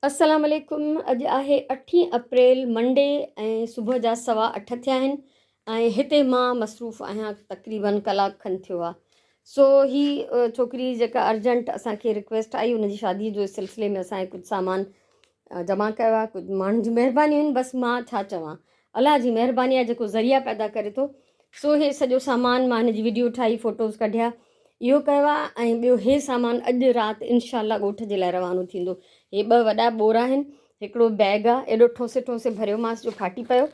अस्सलाम वालेकुम। अॼु आहे 8 अप्रैल मंडे ऐं सुबुह जा 8:15 थिया आहिनि ऐं हिते मां मसरूफ़ आहियां तक़रीबन कलाकु खनि थियो आहे। सो ही छोकिरी जेका अर्जेंट असांखे रिक्वेस्ट आई हुनजी शादीअ जो सिलसिले में असांखे कुझु सामान जमा कयो आहे। कुझु माण्हुनि जी महिरबानी आहिनि, बसि मां छा चवां, अलाह जी महिरबानी आहे जेको ज़रिया पैदा करे थो। सो हे सॼो सामान मां हिनजी वीडियो ठाही, फ़ोटोज़ कढिया, इहो कयो आहे। ऐं ॿियो हे सामान अॼु राति इनशाला ॻोठ जे लाइ रवानो थींदो। हे 2 वॾा बोरा आहिनि, हिकिड़ो बैग आहे, एॾो ठोसे ठोसे भरियोमांसि जो फाटी पियो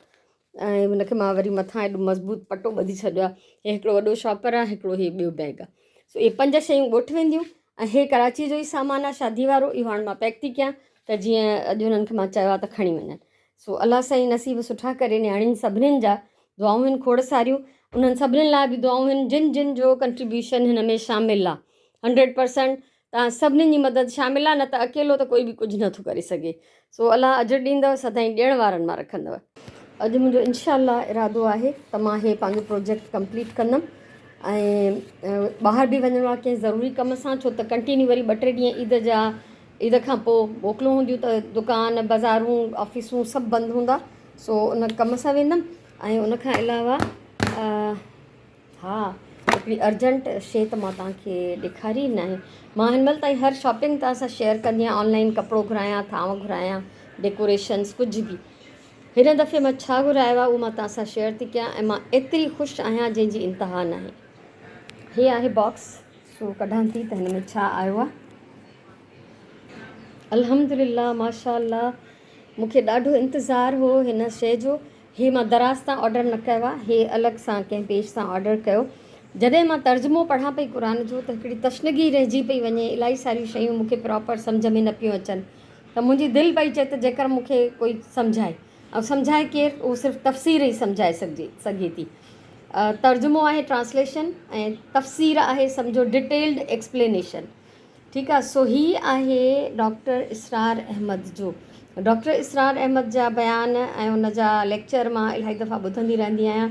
ऐं हुनखे मां वरी मथां एॾो मज़बूत पटो ॿधी छॾियो आहे। हे हिकिड़ो वॾो शॉपर आहे, हिकिड़ो हे ॿियो बैग आहे। सो इहे 5 शयूं ॻोठ वेंदियूं ऐं हे कराची जो ई सामान आहे शादी वारो। इहो हाणे मां पैक थी कयां त जीअं अॼु हुननि खे मां चयो आहे त खणी वञनि। सो अलाह साईं नसीब सुठा करे, न्याणियुनि सभिनीनि जा दुआऊं आहिनि खोड़ सारियूं। उन्हनि सभिनीनि लाइ बि दुआऊं आहिनि जिन जो कंट्रीब्यूशन हिन में शामिलु आहे। 100% तव्हां सभिनीनि जी मदद शामिलु आहे, न त अकेलो त कोई बि कुझु नथो करे सघे। सो अलाह अॼु ॾींदव, सदाईं ॾियण वारनि मां रखंदव। अॼु मुंहिंजो इनशाला इरादो आहे त मां हे पंहिंजो प्रोजेक्ट कंप्लीट कंदमि ऐं ॿाहिरि बि वञिणो आहे कंहिं ज़रूरी कम सां, छो त कंटिन्यू वरी 2-3 ॾींहं ईद जा, ईद खां पोइ मोकलूं हूंदियूं त दुकान बाज़ारूं ऑफिसूं सभु बंदि हूंदा। सो उन कम सां वेंदमि ऐं उनखां अलावा हा हिकिड़ी अर्जेंट शइ त मां तव्हांखे ॾेखारी न आहे। मां हिन महिल ताईं हर शॉपिंग तव्हां सां शेयर कंदी आहियां, ऑनलाइन कपिड़ो घुरायां, थांव घुरायां, डेकोरेशन्स, कुझु बि। हिन दफ़े मां छा घुरायो आहे उहो मां तव्हां सां शेयर थी कयां ऐं मां एतिरी ख़ुशि आहियां जंहिंजी इंतिहा न आहे। हे आहे बॉक्स, सो कढां थी त हिन में छा आयो आहे। अल्हम्दुलिल्लाह माशाअल्लाह, मूंखे ॾाढो इंतज़ारु हो हिन शइ जो। हे मां दराज़ तां ऑडर न कयो आहे, हे अलॻि सां कंहिं पेज सां ऑडर कयो। जॾहिं मां तर्जुमो पढ़ां पई क़ुर जो त हिकिड़ी तशनगी रहिजी पई वञे, इलाही सारियूं शयूं मूंखे प्रॉपर सम्झ में न पियूं अचनि। त मुंहिंजी दिलि पई चए त जेकर मूंखे कोई सम्झाए, ऐं सम्झाए केरु, उहो सिर्फ़ु तफ़सीर ई सम्झाए सघे थी। तर्जुमो आहे ट्रांसलेशन ऐं तफ़सीर आहे सम्झो डिटेल्ड एक्सप्लेनेशन। ठीकु आहे। सो ही आहे डॉक्टर इसरार अहमद जो। डॉक्टर इसरार अहमद जा बयान ऐं उन जा लेक्चर मां इलाही दफ़ा ॿुधंदी रहंदी आहियां,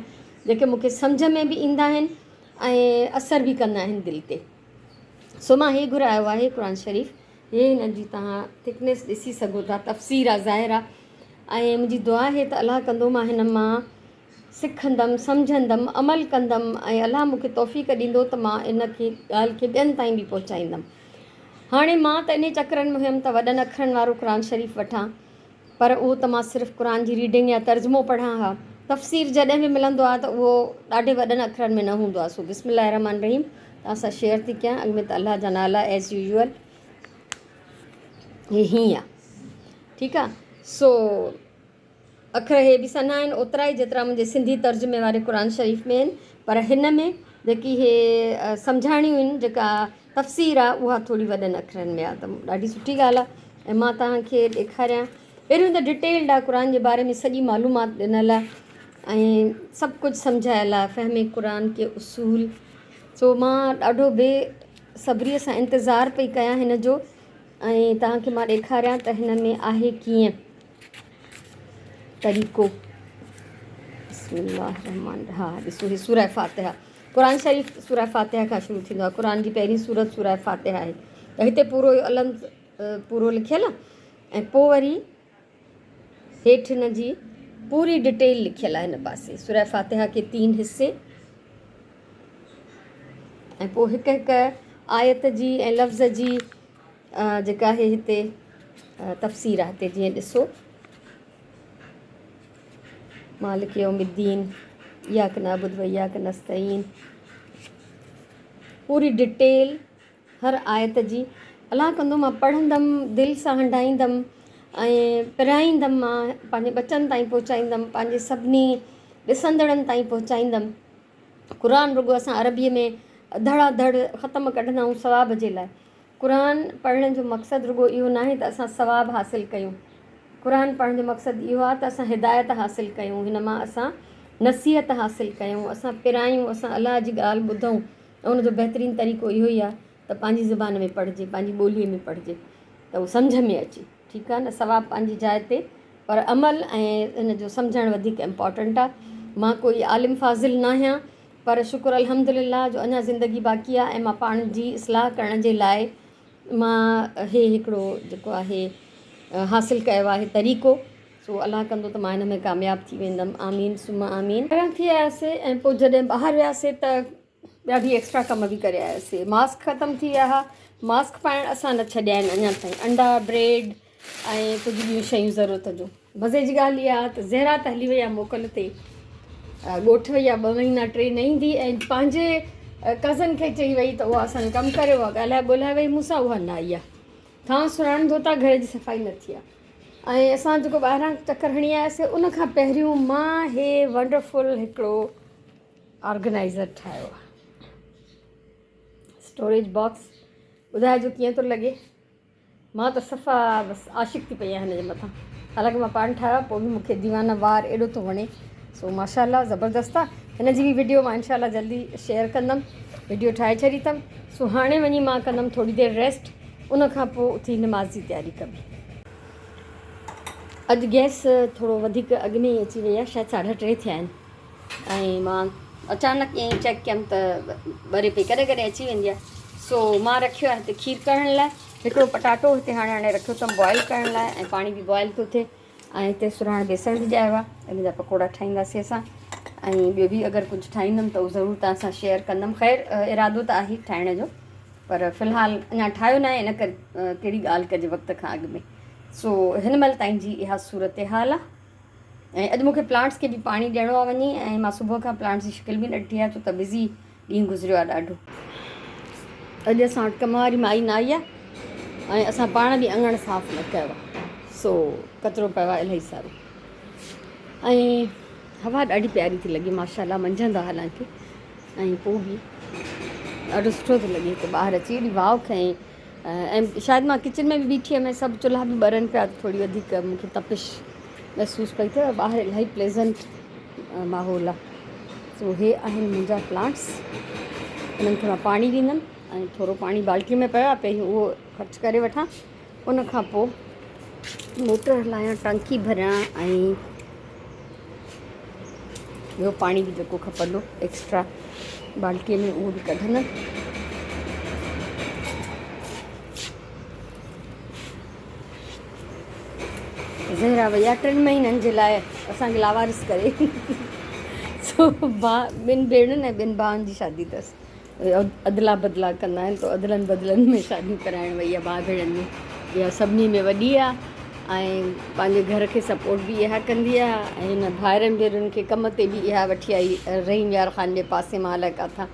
जेके मूंखे सम्झ में बि ईंदा आहिनि ऐं असर बि कंदा आहिनि दिलि ते। सो मां हे घुरायो आहे क़ुर शरीफ़। हे हिन जी तव्हां थिकनेस ॾिसी सघो था, तफ़सीर आहे, ज़ाहिर आहे। ऐं मुंहिंजी दुआ आहे त अलाह कंदो मां हिन मां सिखंदमि, सम्झंदमि, अमल कंदमि ऐं अलाह मूंखे तौफ़ीक़ ॾींदो त मां इन खे ॻाल्हि खे ॿियनि ताईं बि पहुचाईंदमि। हाणे मां त इन चकरनि में हुयमि त वॾनि अखरनि वारो क़ुर शरीफ़ वठां, पर उहो त मां सिर्फ़ु क़ुर जी रीडिंग या तर्जुमो पढ़ां हा। तफ़सीर जॾहिं बि मिलंदो आहे त उहो ॾाढे वॾनि अखरनि में न हूंदो आहे। सो बिस्मिल्लाह रहमान रहीम तव्हां सां शेयर थी कयां। अॻ में त अलाह जा नाला एज़ यूजुअल हे हीअं आहे। ठीकु आहे। सो अखर हे बि सन्हा आहिनि ओतिरा ई जेतिरा मुंहिंजे सिंधी तर्जुमे वारे क़ुर शरीफ़ में आहिनि, पर हिन में जेकी हे सम्झाणियूं आहिनि, जेका तफ़सीर आहे, उहा थोरी वॾनि अखरनि में आहे, त ॾाढी सुठी ॻाल्हि आहे। ऐं मां तव्हांखे ॾेखारियां, पहिरियों त डिटेल्ड आहे, क़ुर जे बारे में सॼी मालूमात ॾिनल आहे ऐं सभु कुझु सम्झायल आहे, फ़हमे क़ुर के उसूल। सो मां ॾाढो बेसब्रीअ सां इंतज़ारु पई कयां हिन जो ऐं तव्हांखे मां ॾेखारियां त हिन में आहे कीअं तरीक़ो। बिस्मिल्लाह रहमान। हा ॾिसो, ही सूरह फ़ातिहा, क़ुर शरीफ़ सूरह फ़ातिहा खां शुरू थींदो आहे। क़ुर जी पहिरीं सूरत सूरह फ़ातिहा आहे। त हिते पूरो अलम पूरो लिखियलु आहे ऐं पोइ वरी हेठि हिन जी पूरी डिटेल लिखियलु आहे हिन पासे। सूरह फ़ातिहा के 3 हिस्से ऐं पोइ हिकु हिकु आयत जी ऐं लफ़्ज़ जी जेका आहे हिते तफ़सीर आहे। हिते जीअं ॾिसो, मालिक यौमिद्दीन, इय्याक नअबुदु व इय्याक नस्तईन, पूरी डिटेल हर आयत जी। अलाह कंदो मां पढ़ंदमि, दिलि सां हंडाईंदमि ऐं पिराईंदमि, मां पंहिंजे बचनि ताईं पहुचाईंदमि, पंहिंजे सभिनी ॾिसंदड़नि ताईं पहुचाईंदमि। क़ुर रुॻो असां अरबीअ में धड़ाधड़ ख़तमु कढंदा आहियूं सवाब जे लाइ। क़ुर पढ़ण जो मक़सदु रुॻो इहो न आहे त असां सवाब हासिलु कयूं। क़ुर पढ़ण जो मक़सदु इहो आहे त असां हिदायत हासिलु कयूं, हिन मां असां नसीहत हासिलु कयूं, असां पिरायूं, असां अलाह जी ॻाल्हि ॿुधूं। ऐं उनजो बहितरीनु तरीक़ो इहो ई आहे त पंहिंजी ज़ुबान में पढ़िजे, पंहिंजी ॿोलीअ में पढ़िजे, त उहो सम्झ में अचे। ठीकु आहे न, सवाबु पंहिंजी जाइ ते, पर अमल ऐं हिन जो सम्झणु वधीक इम्पॉर्टेंट आहे। मां कोई आलिम फाज़िल न आहियां, पर शुक्र अल्हम्दुलिल्लाह जो अञा ज़िंदगी बाक़ी आहे ऐं मां पाण जी इस्लाह करण जे लाइ मां हिकिड़ो जेको आहे हासिलु कयो आहे तरीक़ो। सो अलाह कंदो त मां हिन में कामयाबु थी वेंदमि। आमीन सुमा आमीन। ॿाहिरां थी आयासीं ऐं पोइ जॾहिं ॿाहिरि वियासीं त ॿिया बि एक्स्ट्रा कम बि करे आयासीं। मास्क ख़तमु थी विया हुआ, मास्क पाइणु असां न छॾिया आहिनि अञा ताईं। अंडा ब्रेड ऐं कुझु ॿियूं शयूं ज़रूरत जूं। मज़े जी ॻाल्हि इहा आहे त ज़हरा त हली वई आहे मोकल ते, ॻोठ वई आहे 2 महीना 3 न ईंदी, ऐं पंहिंजे कज़न खे चई वई त उहा असांजो कमु करे उहा ॻाल्हाए ॿोलाए वई मूंसां, उहा न आई आहे। थां सुराण धोता, घर जी सफ़ाई न थी आहे। ऐं असां जेको ॿाहिरां चकर हणी आयासीं उन खां पहिरियों मां हे वंडरफुल हिकिड़ो ऑर्गेनाइज़र ठाहियो आहे, स्टोरेज बॉक्स। ॿुधाइजो कीअं थो लॻे। मां त सफ़ा बसि आशिक़ थी पई आहियां हिन जे मथां। हालांकि मां पाण ठाहियो आहे, पोइ बि मूंखे दीवाना वार एॾो थो वणे। सो माशाल्लाह ज़बरदस्तु आहे। हिन जी बि वीडियो मां इंशाल्लाह जल्दी शेयर कंदमि। वीडियो ठाहे छॾी अथमि। सो हाणे वञी मां कंदमि थोरी देरि रेस्ट, उन खां पोइ उथी नमाज़ जी तयारी कबी। अॼु गैस थोरो वधीक अॻु में ई अची वई आहे, शायदि 3:30 थिया आहिनि। ऐं मां अचानक ईअं चेक कयमि त ॿरे पई, कॾहिं कॾहिं अची वेंदी आहे। सो मां रखियो आहे हिते खीर करण लाइ, हिकिड़ो पटाटो हिते हाणे रखियो अथमि बॉइल करण लाइ, ऐं पाणी बि बॉइल थो थिए। ऐं हिते सुराण बेसण विझायो आहे, इन जा पकोड़ा ठाहींदासीं असां। ऐं ॿियो बि अगरि कुझु ठाहींदमि त उहो ज़रूरु तव्हां सां शेयर कंदमि। ख़ैरु इरादो त आहे ठाहिण जो, पर फ़िलहालु अञा ठाहियो न आहे, इन करे कहिड़ी ॻाल्हि कजे वक़्त खां अॻु में। सो हिन महिल ताईं जी इहा सूरत हाल आहे। ऐं अॼु मूंखे प्लांट्स खे बि पाणी ॾियणो आहे वञी, ऐं मां सुबुह खां प्लांट्स जी शिकिल बि न ॾिठी आहे, छो त बिज़ी ॾींहुं गुज़रियो आहे ॾाढो। अॼु असां वटि कम वारी माई न आई आहे, ऐं असां पाण बि अङण साफ़ु न कयो आहे। सो कचिरो पियो आहे इलाही सारो। ऐं हवा ॾाढी प्यारी थी लॻे माशाल्लाह, मंझंदि आहे हालांकि, ऐं पोइ बि ॾाढो सुठो थो लॻे त ॿाहिरि अची एॾी वाव खईं। ऐं शायदि मां किचन में बि बीठी हुअमि, सभु चुल्हा बि ॿरनि पिया, थोरी वधीक मूंखे तपिश महसूसु पई थिए। ॿाहिरि इलाही प्लेज़ेंट माहौल आहे। सो हे आहिनि मुंहिंजा प्लांट्स, इन्हनि खे मां पाणी ॾींदमि, ऐं थोरो पाणी बाल्टी में पियो आहे, पहिरियों उहो ख़र्चु करे वठां, उन खां पोइ मोटर हलायां, टंकी भरियां, ऐं ॿियो पाणी बि जेको खपंदो एक्स्ट्रा बाल्टीअ में उहो बि कढंदमि। ज़हरा भैया 3 महीननि जे लाइ असांखे लावारिस करे। सो ॿिनि भेणुनि ऐं 2 भाउनि जी शादी अथसि। अदला बदला कंदा आहिनि, तो अदलनि बदलनि में शादियूं कराइण वई आहे भाउ भेणनि में। इहा सभिनी में वॾी आहे, ऐं पंहिंजे घर खे सपोर्ट बि इहा कंदी आहे, ऐं हिन भाइरनि भेनरुनि खे कम ते बि इहा वठी आई। रहीम यार ख़ान जे पासे मां अलाए किथां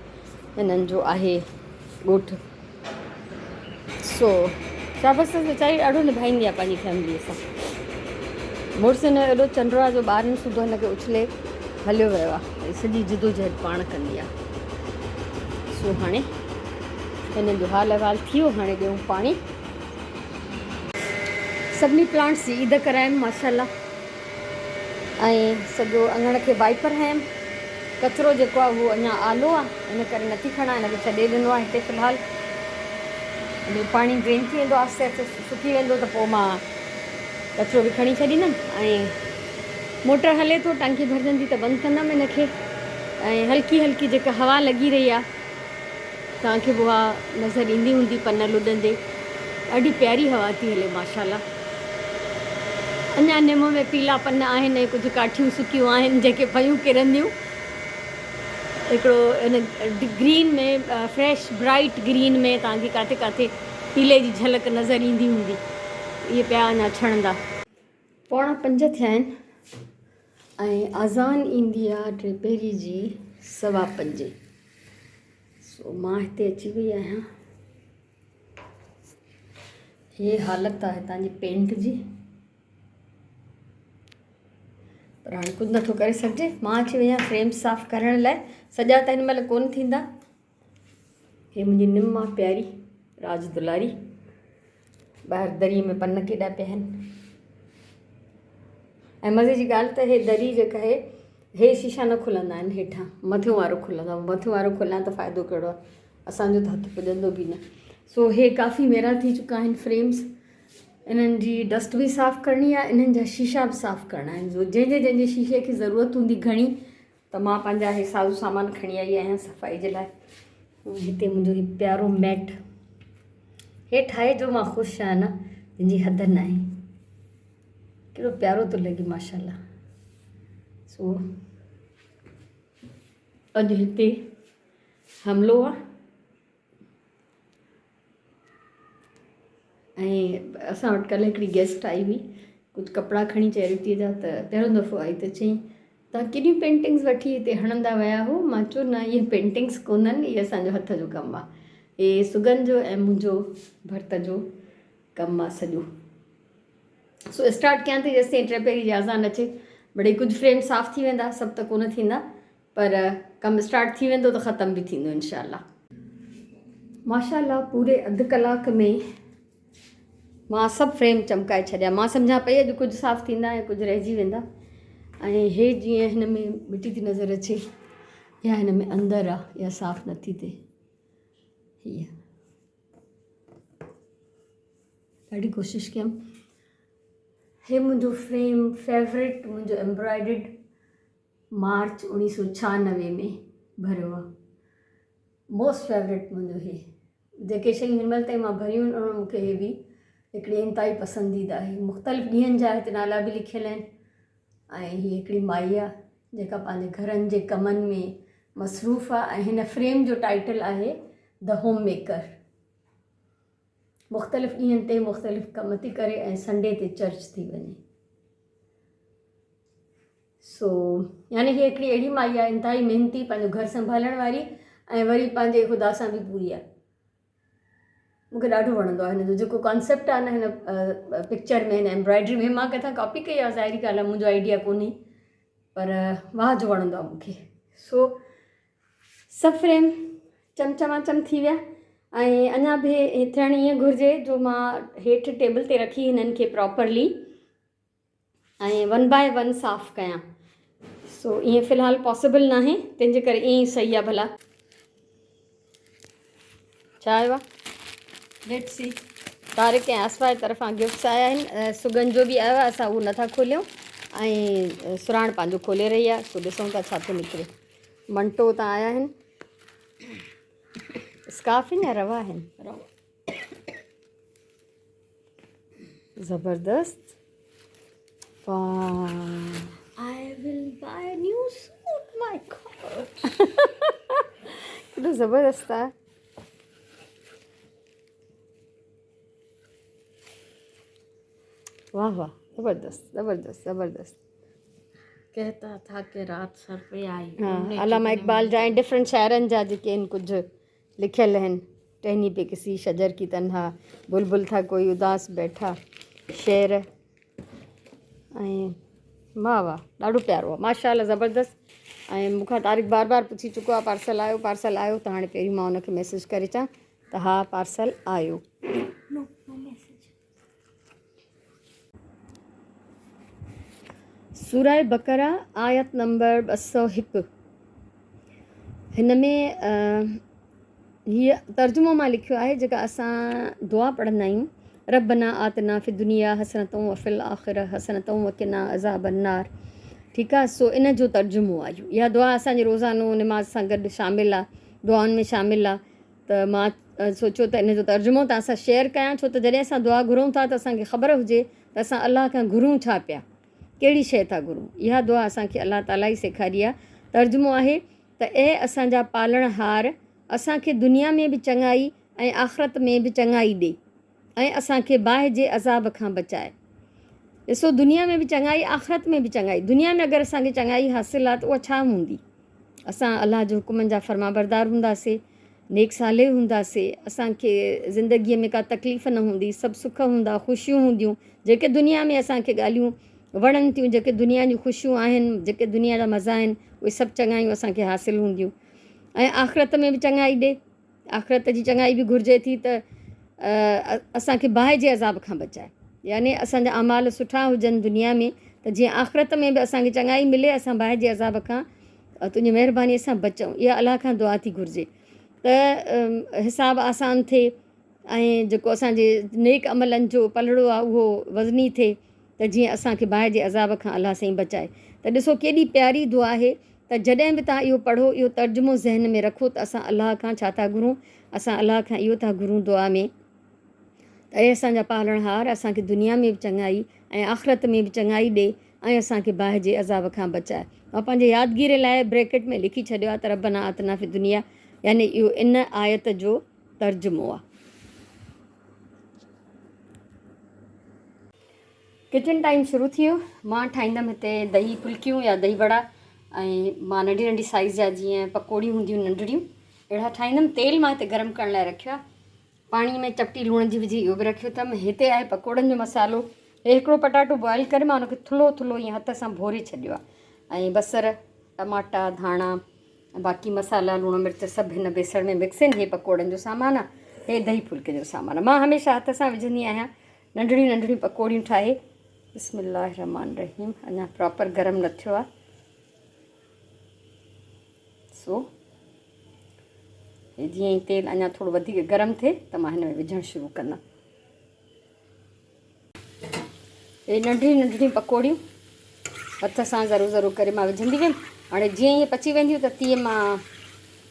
हिननि जो आहे ॻोठु। सो शाबस, वीचारी ॾाढो निभाईंदी आहे पंहिंजी फैमिलीअ सां। मुड़ुसु हिन एॾो चंडो आहे जो ॿारनि सूधो हिनखे उछले हलियो वियो आहे, सॼी जिदोजहद पाण कंदी आहे। सो हाणे हिननि जो हाल अहिवाल थी वियो, हाणे ॾियूं पाणी। सभिनी प्लांट्स जी ईद करायमि माशाल्लाह, ऐं सॼो अङण खे वाइपर हयमि। कचिरो जेको आहे उहो अञा आलो आहे, इन करे नथी खणा, हिनखे छॾे ॾिनो आहे हिते फ़िलहालु। पाणी ड्रेन थी वेंदो, आहिस्ते आहिस्ते सुकी वेंदो त पोइ मां कचिरो बि खणी छॾींदमि। ऐं मोटर हले थो, टंकी भरजंदी त बंदि कंदमि हिनखे। ऐं हल्की हल्की जेका हवा लॻी रही आहे, तव्हांखे उहा नज़र ईंदी हूंदी पन लुॾंदे। ॾाढी प्यारी हवा थी हले माशाल्लाह। अञा निम में पीला पन आहिनि, कुझु काठियूं सुकियूं आहिनि जेके पयूं किरंदियूं। हिकिड़ो इन ग्रीन में फ्रेश ब्राइट ग्रीन में तव्हांखे किथे किथे पीले जी झलक नज़र ईंदी हूंदी। इहे पिया अञा छणंदा। 4:45 थिया आहिनि, ऐं आज़ान ईंदी आहे 3 जी 5:15। सो मां हिते अची वई आहियां। ये हालत आहे हितां जी पेंट जी, पर हाणे कुझु नथो करे सघिजे। मां अची वई आहियां फ्रेम साफ़ु करण लाइ। सॼा त हिन महिल कोन थींदा। हे मुंहिंजी निम आहे प्यारी राज दुलारी, ॿाहिरि दरीअ में पन केॾा पिया आहिनि। ऐं मज़े जी ॻाल्हि त हे दरी जेका आहे, हे शीशा न खुलंदा आहिनि हेठां, मथियों वारो खुलंदो आहे। मथियों वारो खुलियां त फ़ाइदो कहिड़ो आहे, असांजो त हथु पुॼंदो बि न। सो हे काफ़ी मेरा थी चुका आहिनि फ्रेम्स। इन्हनि जी डस्ट बि साफ़ु करणी आहे, इन्हनि जा शीशा बि साफ़ु करणा आहिनि। जो जंहिंजे शीशे खे ज़रूरत हूंदी घणी, त मां पंहिंजा हे साज़ो सामान खणी आई आहियां सफ़ाई जे लाइ। हिते मुंहिंजो हीउ प्यारो मैट हे ठाहे जो मां ख़ुशि आहियां न, जंहिंजी हद न आहे। कहिड़ो प्यारो थो लॻे माशाल्लाह। सो अॼु हिते हमिलो आहे ऐं असां वटि कल्ह हिकिड़ी गेस्ट आई हुई, कुझु कपिड़ा खणी चैरिटीअ जा, त पहिरियों दफ़ो आई त चयईं तव्हां केॾियूं पेंटिंग्स वठी हिते हणंदा विया हो। मां चयो न, इहे पेंटिंग्स कोन्हनि, इहे असांजो हथ जो कमु आहे। इहे सुगन जो ऐं मुंहिंजो भर्त जो कमु आहे सॼो। सो स्टार्ट कयां थी जेसिताईं टे पहिरीं जी आज़ान अचे। मिड़ई कुझु फ्रेम साफ़ थी वेंदा, सभु त कोन थींदा, पर कमु स्टार्ट थी वेंदो त ख़तमु बि थींदो इंशाअल्लाह। माशाअल्लाह पूरे अधु कलाक में मां सभु फ्रेम चमकाए छॾिया। मां सम्झां पई अॼु कुझु साफ़ थींदा ऐं कुझु रहिजी वेंदा। ऐं हे जीअं हिन में मिटी थी नज़र अचे, या हिन में अंदरि आहे, या साफ़ नथी थिए, हीअ ॾाढी कोशिशि कयमि। हे मुंहिंजो फ्रेम फेवरेट, मुंहिंजो एम्ब्रॉयडर्ड मार्च 1996 में भरियो आहे। मोस्ट फेवरेट मुंहिंजो हे। जेके शयूं हिन महिल ताईं मां भरियूं आहिनि उन मूंखे हे बि हिकिड़ी इंतहाई पसंदीदा आहे। मुख़्तलिफ़ ॾींहंनि जा हिते नाला बि लिखियल आहिनि। ऐं हीअ हिकिड़ी माई आहे जेका पंहिंजे घरनि जे कमनि में मसरूफ़ आहे, ऐं हिन फ्रेम जो टाइटल आहे द होम मेकर। मुख़्तलिफ़ ॾींहंनि ते मुख़्तलिफ़ कम थी करे ऐं संडे ते चर्च थी वञे। सो यानी हीअ हिकिड़ी अहिड़ी माई आहे इंतहाई महिनती, पंहिंजो घर संभालण वारी, ऐं वरी पंहिंजे ख़ुदा सां बि पूरी आहे। मूंखे ॾाढो वणंदो आहे हिन जो जेको कॉन्सेप्ट आहे न हिन पिक्चर में, हिन एम्ब्रॉयडरी में। मां किथां कॉपी कई आहे, ज़ाहिरी ॻाल्हि आहे, मुंहिंजो आइडिया कोन्हे, पर वाह जो वणंदो आहे मूंखे। सो सभु फ्रेम चमचमाचम थी विया, ऐं अञा बि थियणु ईअं घुरिजे जो मां हेठि टेबल ते रखी हिननि खे प्रॉपरली ऐं 1 बाय 1 साफ़ु कयां। सो ईअं फ़िलहालु पॉसिबल न आहे, तंहिंजे करे ईअं ई सही आहे। भला छा आयो आहे, लेट्स सी। तारिक ऐं आसवा जे तरफ़ां गिफ्ट्स आया आहिनि। सुगन जो बि आयो आहे, असां उहो नथा खोलियूं, ऐं सुराण पंहिंजो खोले रही आहे। सो ॾिसूं था छा थो निकिरे। मंटो त आया आहिनि, स्कार्फ आहिनि या रवा आहिनि? ज़बरदस्त। I will buy new suit, my God. केॾो ज़बरदस्त आहे। वाह वाह, ज़बरदस्त ज़बरदस्त ज़बरदस्त। कहता था कि रात सर पे आई। हाँ, अलामा इकबाल जा ऐं डिफरेंट शाइरनि जा जेके आहिनि कुझु लिखियल आहिनि। टहनी पे किसी शजर की तन्हा, बुलबुल था कोई उदास बैठा, शेर। ऐं वाह वाह, ॾाढो प्यारो आहे माशाअल्लाह, ज़बरदस्त। ऐं मूंखां तारिक बार बार पुछी चुको आहे पार्सल आयो पार्सल आयो, त हाणे पहिरीं मां हुनखे मैसेज करे अचां त हा पार्सल आयो। सूरह बकरा आयत नंबर 201। हिन में हीअ तर्जुमो मां लिखियो आहे जेका असां दुआ पढ़ंदा आहियूं, रब्बना आतना फि दुनिया हसनतुं व फिल आख़िरा हसनतुं व क़िना अज़ाबन्नार। ठीकु आहे। सो इन जो तर्जुमो आहे। इहा दुआ असांजे रोज़ानो निमाज़ सां गॾु शामिलु आहे, दुआउनि में शामिलु आहे। त मां सोचियो त इन जो तर्जुमो तव्हां सां शेयर कयां, छो त जॾहिं असां दुआ घुरूं था त असांखे ख़बर हुजे त असां अलाह खां घुरूं छा पिया, कहिड़ी शइ था घुरूं। इहा दुआ असांखे अलाह ताला ई सेखारी आहे। तर्जुमो आहे त ए असांजा पालणहार, असांखे दुनिया में बि चङाई ऐं आख़िरत में बि चङाई ॾे, ऐं असांखे बाहि जे अज़ाब खां बचाए। ॾिसो, दुनिया में बि चङाई, आख़िरत में बि चङाई। दुनिया में अगरि असांखे चङाई हासिलु आहे त उहा छा हूंदी? असां अलाह जो हुकुमनि जा फ़र्माबरदार हूंदासीं, नेक साले हूंदासीं, असांखे ज़िंदगीअ में का तकलीफ़ न हूंदी, सभु सुख हूंदा, ख़ुशियूं हूंदियूं। जेके दुनिया में असांखे ॻाल्हियूं वणनि थियूं, जेके दुनिया जूं ख़ुशियूं आहिनि, जेके दुनिया जा मज़ा आहिनि, उहे सभु चङायूं असांखे हासिलु हूंदियूं। ऐं आख़िरत में बि चङाई ॾे। आख़िरत जी चङाई बि घुरिजे थी त असांखे बाहि जे अज़ाब खां बचाए। यानी असांजा अमाल सुठा हुजनि दुनिया में, त जीअं आख़िरत में बि असांखे चङाई मिले, असां बाहि जे अज़ाब खां तुंहिंजी महिरबानीअ सां बचूं। इहा अलाह खां दुआ थी घुरिजे त हिसाबु आसानु थिए, ऐं जेको असांजे नेक अमलनि जो पलड़ो आहे उहो वज़नी थिए, त जीअं असांखे बाहि जे अज़ाब खां अलाह साईं बचाए। त ॾिसो केॾी प्यारी दुआ आहे। त जॾहिं बि तव्हां इहो पढ़ो, इहो तर्जुमो ज़हन में रखो त असां अलाह खां छा था घुरूं। असां अलाह खां इहो था घुरूं दुआ में त हे असांजा पालणहार असांखे दुनिया में बि चङाई ऐं आख़िरत में बि चङाई ॾे ऐं असांखे बाहि जे अज़ाब खां बचाए। मां पंहिंजे यादगीरी लाइ ब्रैकेट में लिखी छॾियो आहे त रब्बना आतिना फ़ी दुनिया, यानी इहो इन आयत जो तर्जुमो आहे। किचन टाइम शुरू थी वियो। मां ठाहींदमि हिते दही फुल्कियूं या दही वड़ा, ऐं मां नंढी नंढी साइज़ जा जीअं पकोड़ियूं हूंदियूं नंढड़ियूं अहिड़ा ठाहींदमि। तेल मां हिते गरम करण लाइ रखियो आहे, पाणी में चपटी लूण जी विझी इहो बि रखियो अथमि। हिते आहे पकोड़नि जो मसालो। हे हिकिड़ो पटाटो बॉइल करे मां हुनखे थुल्हो थुल्हो ईअं हथ सां भोरे छॾियो आहे, ऐं बसर, टमाटा, धाणा, बाक़ी मसाला, लूणु मिर्च सभु हिन बेसण में मिक्स आहिनि। हे पकोड़नि जो सामान आहे, हे दही फुल्के जो सामान आहे। मां हमेशह हथ सां विझंदी आहियां नंढड़ियूं नंढड़ियूं पकोड़ियूं ठाहे। बिस्मिल्लाह रहमान रहीम। अञा प्रॉपर गरम न थियो आहे, सो हे जीअं ई तेल अञा थोरो वधीक गरम थिए त मां हिन में विझणु शुरू कंदमि। हे नंढियूं नंढियूं पकोड़ियूं हथ सां ज़रूरु करे मां विझंदी वियमि। हाणे जीअं इहे पची वेंदियूं त तीअं मां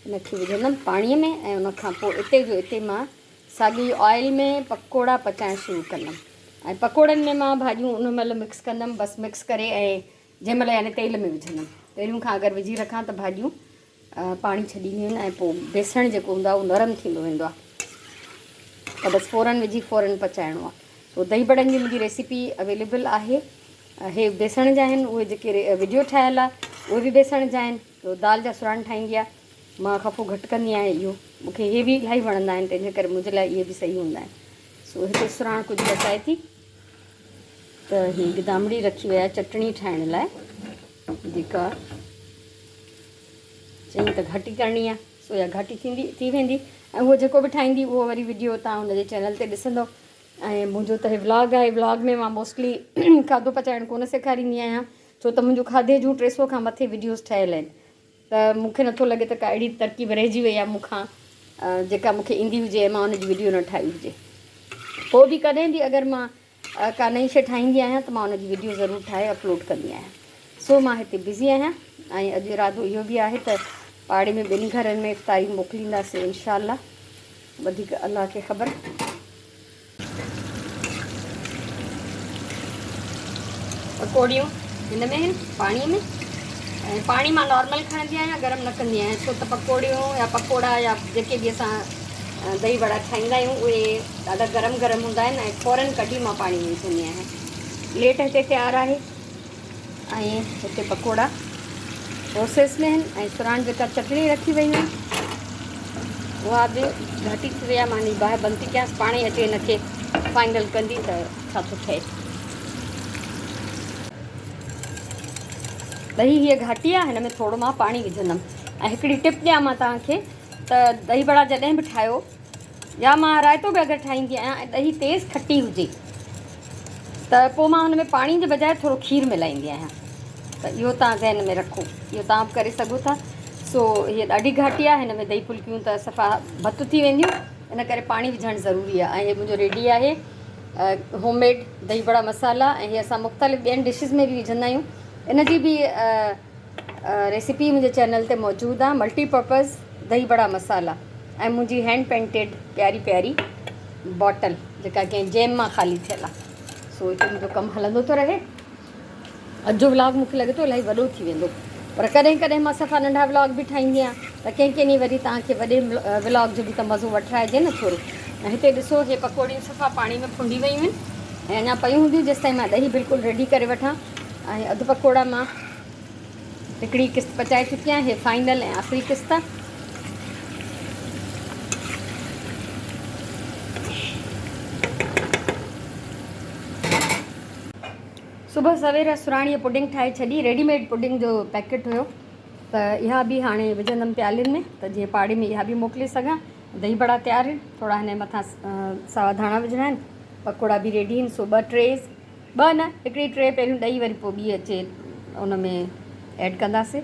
हिनखे विझंदमि पाणीअ में, ऐं उनखां पोइ इते जो इते मां साॻी ऑइल में पकोड़ा पचाइणु शुरू कंदमि। ऐं पकोड़नि में मां भाॼियूं उन महिल मिक्स कंदमि, बसि मिक्स करे, ऐं जंहिं महिल यानी तेल में विझंदमि। पहिरियों खां अगरि विझी रखां त भाॼियूं पाणी छॾींदियूं आहिनि, ऐं पोइ बेसण जेको हूंदो आहे उहो नरम थींदो वेंदो आहे, त बसि फ़ौरन विझी फ़ौरन पचाइणो आहे। सो दही बड़नि जी मुंहिंजी रेसिपी अवेलेबल आहे। हे बेसण जा आहिनि, उहे जेके वीडियो ठहियलु आहे उहे बि बेसण जा आहिनि। तो दाल जा सुराण ठाहींदी आहे, मां खफ़ो घटि कंदी आहियां। इहो मूंखे इहे बि इलाही वणंदा आहिनि, तंहिंजे करे मुंहिंजे लाइ इहे बि सही हूंदा आहिनि। सो हिते सुराण कुझु बचाए थी, त हीअ गिदामड़ी रखी विया चटणी ठाहिण लाइ, जेका चई त घाटी करणी आहे, सो इहा घाटी थी वेंदी। ऐं उहो जेको बि ठाहींदी उहो वरी वीडियो तव्हां हुनजे चैनल ते ॾिसंदव। ऐं मुंहिंजो त इहे व्लॉग आहे, व्लॉग में मां मोस्टली खाधो पचाइणु कोन सेखारींदी आहियां, छो त मुंहिंजो खाधे जूं 300 खां मथे वीडियोज़ ठहियल आहिनि। त मूंखे नथो लॻे त का अहिड़ी तरक़ीब रहिजी वई आहे मूंखां जेका मूंखे ईंदी हुजे ऐं मां हुनजी वीडियो न ठाही हुजे। पोइ बि कॾहिं बि अगरि मां का नई शइ ठाहींदी आहियां त मां हुनजी वीडियो ज़रूरु ठाहे अपलोड कंदी आहियां। सो मां हिते बिज़ी आहियां, ऐं अॼु इरादो इहो बि आहे त पाड़े में ॿिनि घरनि में इफ़्तारी मोकिलींदासीं इंशाअल्लाह, वधीक अलाह खे ख़बर। पकोड़ियूं हिन में आहिनि पाणीअ में, ऐं पाणी मां नॉर्मल खणंदी आहियां, गरम न कंदी आहियां, छो त पकोड़ियूं या पकोड़ा या जेके बि असां दही वड़ा ठाहींदा आहियूं उहे ॾाढा गरम गरम हूंदा आहिनि, ऐं फ़ौरन कढी मां पाणी में विझंदी आहियां। प्लेट हिते तयारु आहे, ऐं हिते पकोड़ा प्रोसेस में आहिनि, ऐं सुराण जेका चटणी रखी वई हुई उहा बि घाटी थी वई आहे। मां बाहि बंदि थी कयांसि, पाणी अचे हिनखे फाइनल कंदी त छा थो थिए। दही हीअ घाटी आहे, हिन में थोरो मां पाणी विझंदमि। ऐं हिकिड़ी टिप ॾियां मां तव्हांखे, त दही वड़ा जॾहिं बि ठाहियो, या मां रायतो बि अगरि ठाहींदी आहियां ऐं ॾही तेज़ खटी हुजे त पोइ मां हुन में पाणी जे बजाए थोरो खीरु मिलाईंदी आहियां। त इहो तव्हां ज़हन में रखो, इहो तव्हां बि करे सघो था। सो हीअ ॾाढी घाटी आहे, हिन में दही फुल्कियूं त सफ़ा भतु थी वेंदियूं, इन करे पाणी विझणु ज़रूरी आहे। ऐं हीअ मुंहिंजो रेडी आहे होममेड दही वड़ा मसाला, ऐं हीअ असां मुख़्तलिफ़ ॿियनि डिशिज़ में बि विझंदा आहियूं। इन जी बि रेसिपी मुंहिंजे चैनल ते मौजूदु आहे, मल्टीपर्पज़ दही वड़ा मसाला, ऐं मुंहिंजी हैंड पेंटेड प्यारी प्यारी बॉटल जेका कंहिं जेम मां ख़ाली थियल आहे। सो हिते मुंहिंजो कमु हलंदो थो रहे। अॼु जो व्लॉग मूंखे लॻे थो इलाही वॾो थी वेंदो, पर कॾहिं कॾहिं मां सफ़ा नंढा व्लॉग बि ठाहींदी आहियां, त कंहिं कंहिं ॾींहुं वरी तव्हांखे वॾे व्लॉग जो बि त मज़ो वठाइजे न थोरो। ऐं हिते ॾिसो, हे पकोड़ियूं सफ़ा पाणी में फुंडी वियूं आहिनि, ऐं अञा पयूं हूंदियूं जेसि ताईं मां ॾही बिल्कुलु रेडी करे वठां। ऐं अधु पकोड़ा मां हिकिड़ी किस्त पचाए चुकी आहियां, हे फाइनल ऐं आख़िरी किस्त आहे। सुबुह सवेर सुराणीअ पुडिंग ठाहे छॾी, रेडीमेड पुडिंग जो पैकेट हुयो, त इहा बि हाणे विझंदमि प्यालियुनि में, त जीअं पाड़े में इहा बि मोकिले सघां। दही बड़ा तयारु आहिनि, थोरा हिन मथां सावा धाणा विझणा आहिनि, पकोड़ा बि रेडी आहिनि। सो ॿ न हिकिड़ी ट्रे पहिरियों ॾही, वरी पोइ ॿी अचे उन में ऐड कंदासीं।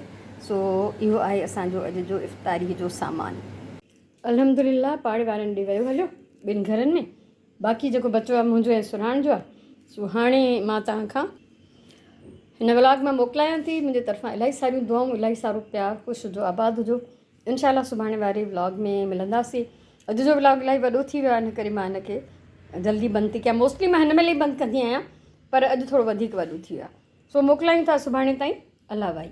सो इहो आहे असांजो अॼु जो इफ़्तारीअ जो सामान। अल्हम्दुलिल्लाह पाड़े वारनि ॾे वियो हलियो ॿिनि घरनि में, बाक़ी जेको बचो आहे मुंहिंजो ऐं सुराण जो आहे। सो हाणे मां तव्हांखां हिन व्लॉग मां मोकिलायां थी। मुंहिंजे तरफ़ां इलाही सारियूं दुआऊं, इलाही सारो प्यार, ख़ुशि हुजो, आबाद हुजो। इंशाल्लाह सुभाणे वारे व्लॉग में मिलंदासीं। अॼु जो व्लॉग इलाही वॾो थी वियो आहे, इन करे मां हिनखे जल्दी बंदि थी कयां। मोस्टली मां हिन महिल ई बंदि कंदी आहियां, पर अॼु थोरो वधीक वॾो थी वियो आहे। सो मोकिलायूं था सुभाणे ताईं। अलाह भाई।